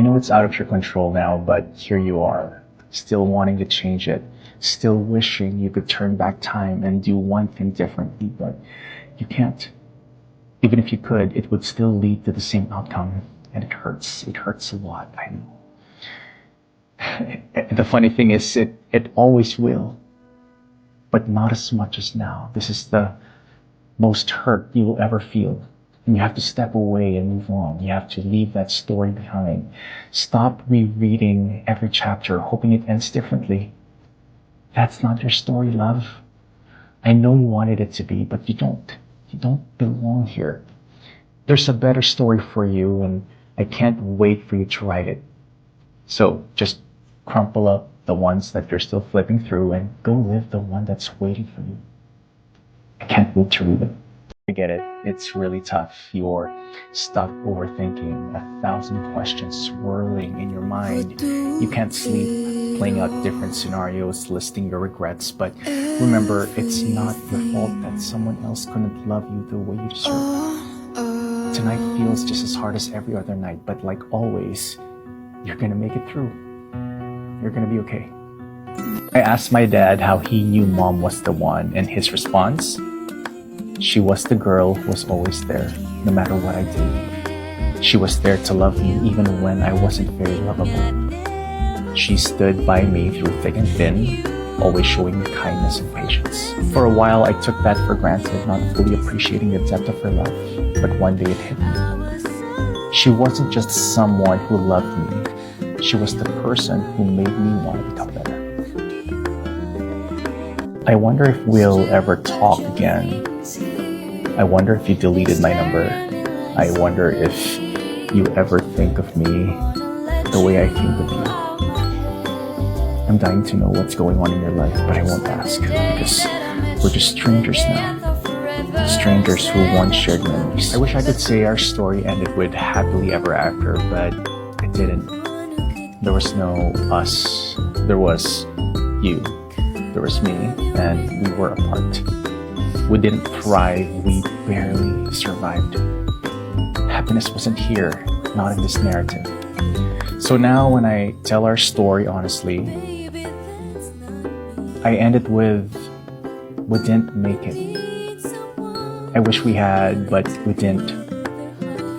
I know it's out of your control now, but here you are, still wanting to change it, still wishing you could turn back time and do one thing differently, but you can't. Even if you could, it would still lead to the same outcome, and it hurts. It hurts a lot, I know. The funny thing is, it always will, but not as much as now. This is the most hurt you will ever feel. And you have to step away and move on. You have to leave that story behind. Stop rereading every chapter, hoping it ends differently. That's not your story, love. I know you wanted it to be, but you don't. You don't belong here. There's a better story for you, and I can't wait for you to write it. So just crumple up the ones that you're still flipping through and go live the one that's waiting for you. I can't wait to read it. I get it. It's really tough. You're stuck overthinking, 1,000 questions swirling in your mind. You can't sleep, playing out different scenarios, listing your regrets. But remember, it's not your fault that someone else couldn't love you the way you deserve. Tonight feels just as hard as every other night, but like always, you're gonna make it through. You're gonna be okay. I asked my dad how he knew mom was the one, and his response: she was the girl who was always there, no matter what I did. She was there to love me even when I wasn't very lovable. She stood by me through thick and thin, always showing me kindness and patience. For a while, I took that for granted, not fully appreciating the depth of her love. But one day it hit me. She wasn't just someone who loved me. She was the person who made me want to become better. I wonder if we'll ever talk again. I wonder if you deleted my number. I wonder if you ever think of me the way I think of you. I'm dying to know what's going on in your life, but I won't ask because we're just strangers now. Strangers who once shared memories. I wish I could say our story ended with happily ever after, but it didn't. There was no us. There was you. There was me, and we were apart. We didn't thrive, we barely survived. Happiness wasn't here, not in this narrative. So now when I tell our story honestly, I end it with, we didn't make it. I wish we had, but we didn't.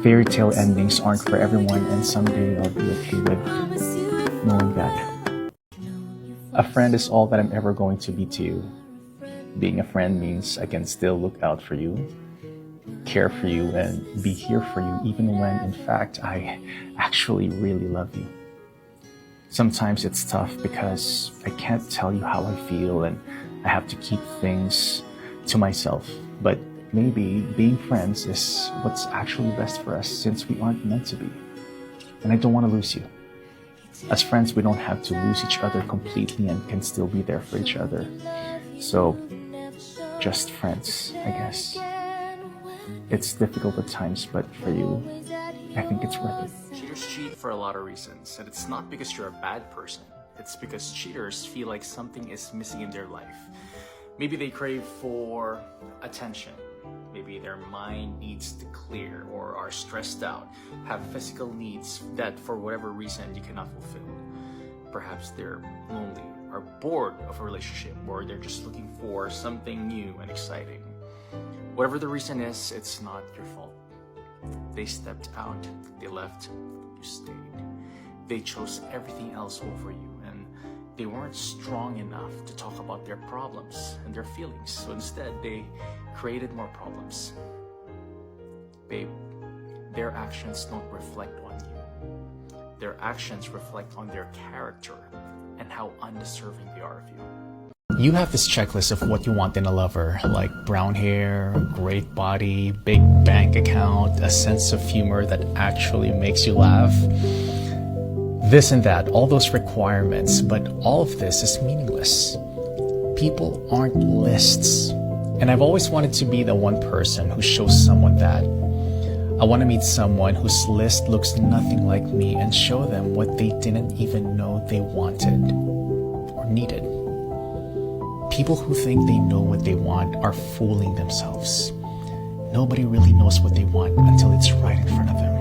Fairy tale endings aren't for everyone, and someday I'll be okay with knowing that. A friend is all that I'm ever going to be to you. Being a friend means I can still look out for you, care for you, and be here for you even when, in fact, I actually really love you. Sometimes it's tough because I can't tell you how I feel and I have to keep things to myself. But maybe being friends is what's actually best for us since we aren't meant to be. And I don't want to lose you. As friends, we don't have to lose each other completely and can still be there for each other. So, just friends, I guess. It's difficult at times, but for you, I think it's worth it. Cheaters cheat for a lot of reasons, and it's not because you're a bad person. It's because cheaters feel like something is missing in their life. Maybe they crave for attention. Maybe their mind needs to clear or are stressed out, have physical needs that for whatever reason you cannot fulfill. Perhaps they're lonely, are bored of a relationship, or they're just looking for something new and exciting. Whatever the reason is, it's not your fault. They stepped out, they left, you stayed. They chose everything else over you, and they weren't strong enough to talk about their problems and their feelings. So instead, they created more problems. Babe, their actions don't reflect on you. Their actions reflect on their character and how undeserving they are of you. You have this checklist of what you want in a lover, like brown hair, great body, big bank account, a sense of humor that actually makes you laugh. This and that, all those requirements, but all of this is meaningless. People aren't lists. And I've always wanted to be the one person who shows someone that. I want to meet someone whose list looks nothing like me and show them what they didn't even know they wanted or needed. People who think they know what they want are fooling themselves. Nobody really knows what they want until it's right in front of them.